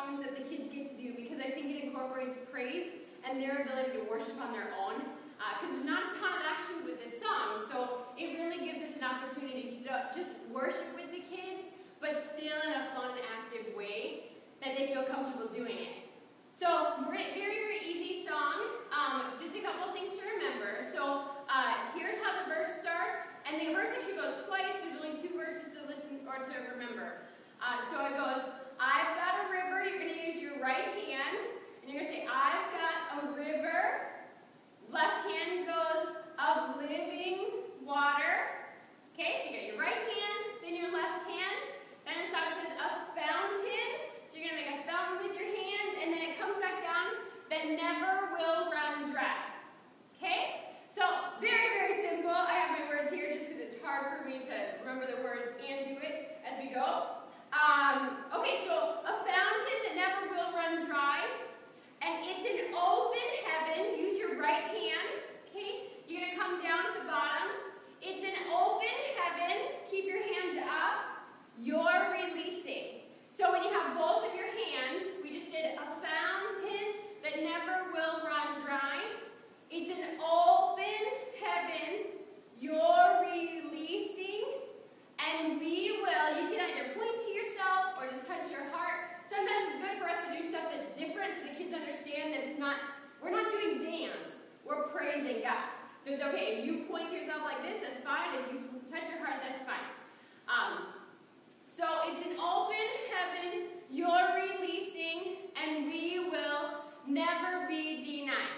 songs that the kids get to do because I think it incorporates praise and their ability to worship on their own. Because there's not a ton of actions with this song, so it really gives us an opportunity to just worship with the kids, but still in a fun, active way that they feel comfortable doing it. So, very, very easy song. Just a couple things to remember. So, here's how the verse starts, and the verse actually goes twice. There's only 2 verses to listen or to remember. So it goes, I've got a river. You're going to use your right hand, and you're going to say, I've got a river. Left hand goes of living water. Okay, so you got your right hand, then your left hand. Then the song says a fountain. So you're going to make a fountain with your hands, and then it comes back down that never will run dry. Okay? So, very, very simple. I have my words here just because it's hard for me to remember the words and do it as we go. Okay, so a fountain that never will run dry. And it's an open heaven. Use your right hand. Okay? You're going to come down at the bottom. It's an open heaven. Keep your hand up. You're releasing. So when you have both of your hands, we just did a fountain that never will run dry. It's an open heaven. You're releasing. And we will, you can either point to yourself or just touch your heart. Sometimes it's good for us to do stuff that's different so the kids understand that it's not, we're not doing dance. We're praising God. So it's okay. If you point to yourself like this, that's fine. If you touch your heart, that's fine. So it's an open heaven. You're releasing, and we will never be denied.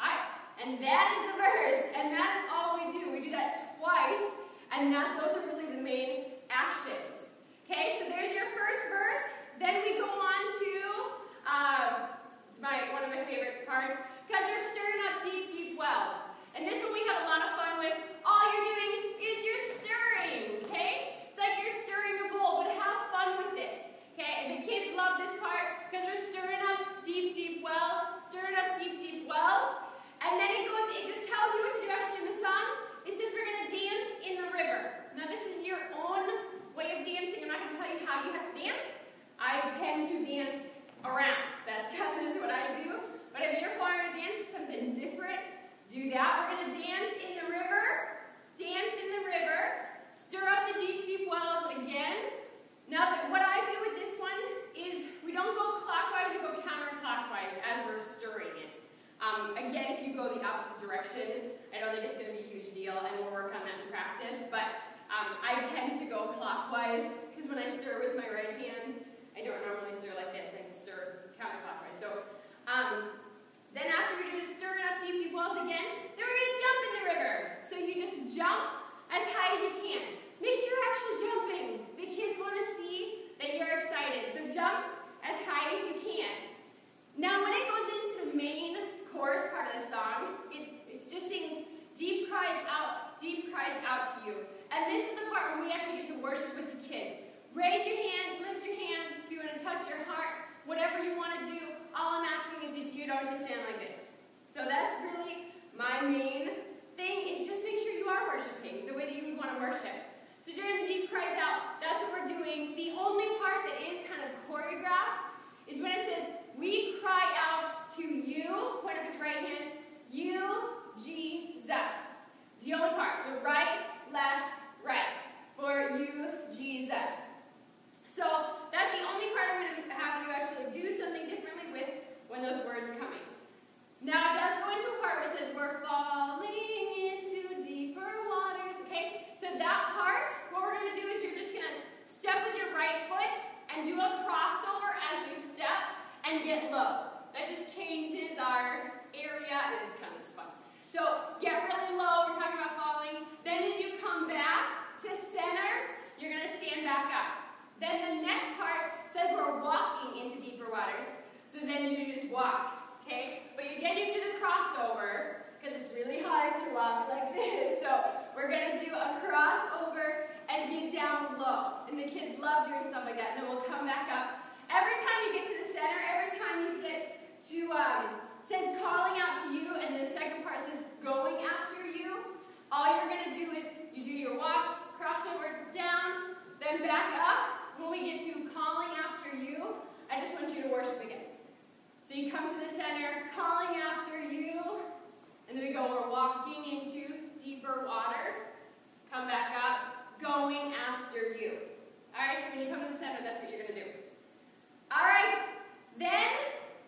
All right. And that is the verse, and that is all we do. We do that twice, and those are really the main actions. Okay, so there's your first verse. Then we go on to, it's one of my favorite parts, because they're stirring up deep, deep wells. And this one we have a lot of fun with. All you're doing is you're stirring, okay? It's like you're stirring a bowl, but have fun with it. Okay, and the kids love this part because we're stirring up deep, deep wells, stirring up deep, deep wells. And then it just tells you what to do actually in the song. It says we're going to dance in the river. Now this is your own way of dancing. I'm not going to tell you how you have to dance. I tend to dance around. That's kind of just what I do. But if you're wanting to dance something different, do that. We're going to dance in the river. Dance in the river. Stir up the deep, deep wells again. Now, what I do with this one is we don't go clockwise, we go counterclockwise as we're stirring it. Again, if you go the opposite direction, I don't think it's going to be a huge deal, and we'll work on that in practice. But I tend to go clockwise because when I stir with my right hand, I don't normally stir like this. I can stir counterclockwise. So then after we do stirring up deep, deep wells again, then we're going to jump in the river. So you just jump as high as you can. Make sure you're actually jumping. The kids want to see that you're excited. So jump as high as you can. Now when it goes into the main chorus part of the song, it just sings deep cries out to you. And this is the part where we actually get to worship with the kids. Raise your hand, lift your hands, if you want to touch your heart, whatever you want to do. All I'm asking is if you don't just stand like this. So that's really my main thing, is just make sure you are worshiping the way that you would want to worship. So during the deep cries out, that's what we're doing. The only part that is kind of choreographed is when it says, we cry out to you, point up with the right hand, you, Jesus. It's the only part. So right, left, right. For you, Jesus. So that's the only part I'm going to have you actually do something differently with when those words come in. Now it does go into a part where it says, we're falling into deeper waters. Okay? So that part, what we're going to do is you're just going to step with your right foot and do a crossover as you step and get low. That just changes our area, and it's kind of just fun. So get really low, we're talking about falling. Then as you come back to center, you're going to stand back up. Then the next part says we're walking into deeper waters. So then you just walk, okay? But you get into the crossover, because it's really hard to walk like this. So we're going to do a crossover and get down low. And the kids love doing stuff like that. And then we'll come back up. Every time you get to the center, every time you get to, says calling out to you, and the second part says going after you, all you're going to do is you do your walk, crossover down, then back up. When we get to calling after you, I just want you to worship again. So you come to the center, calling after you, and then we go, we're walking into deeper waters. Come back up, going after you. All right, so when you come to the center, that's what you're going to do. All right, then,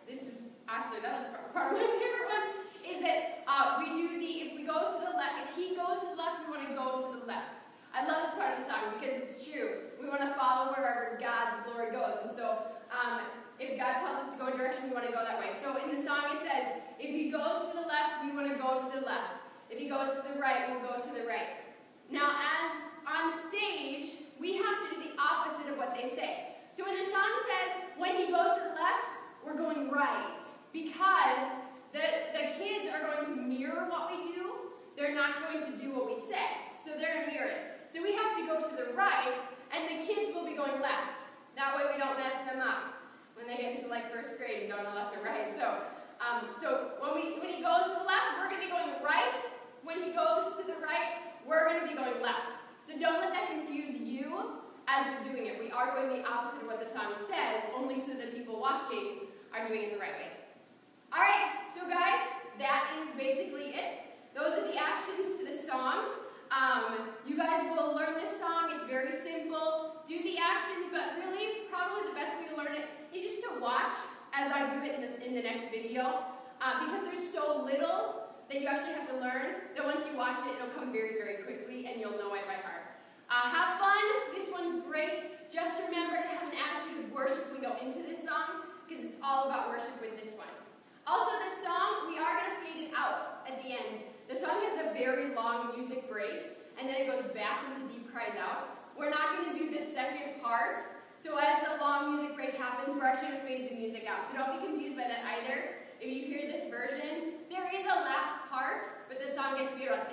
this is actually another part of my favorite one, is that we do the, if we go to the left, if he goes to the left, we want to go to the left. I love this part of the song because it's true. We want to follow wherever God's glory goes. And so, if God tells us to go a direction, we want to go that way. So in the song it says, if he goes to the left, we want to go to the left. If he goes to the right, we'll go to the right. Now, as on stage, we have to do the opposite of what they say. So when the song says, when he goes to the left, we're going right. Because the kids are going to mirror what we do. They're not going to do what we say. So they're going to mirror it. So we have to go to the right, and the kids will be going left. That way we don't mess them up when they get into like first grade and don't know left or right. So when he goes to the left, we're going to be going right. When he goes to the right, we're going to be going left. So don't let that confuse you as you're doing it. We are doing the opposite of what the song says, only so that people watching are doing it the right way. All right, so guys, that is basically it. Those are the actions to the song. You guys will learn this song. It's very simple. Do the actions, but really, probably the best way to learn it is just to watch as I do it in the next video. Because there's so little that you actually have to learn, that once you watch it, it'll come very, very quickly, and you'll know it by heart. Have fun. This one's great. Just remember to have an attitude of worship when we go into this song, because it's all about worship with this one. Also, this song, we are going to fade it out at the end. The song has a very long music break, and then it goes back into deep cries out. We're not going to do the second part, so as the long music break happens, we're actually going to fade the music out. So don't be confused by that either. If you hear this version, there is a last part, but the song gets to be about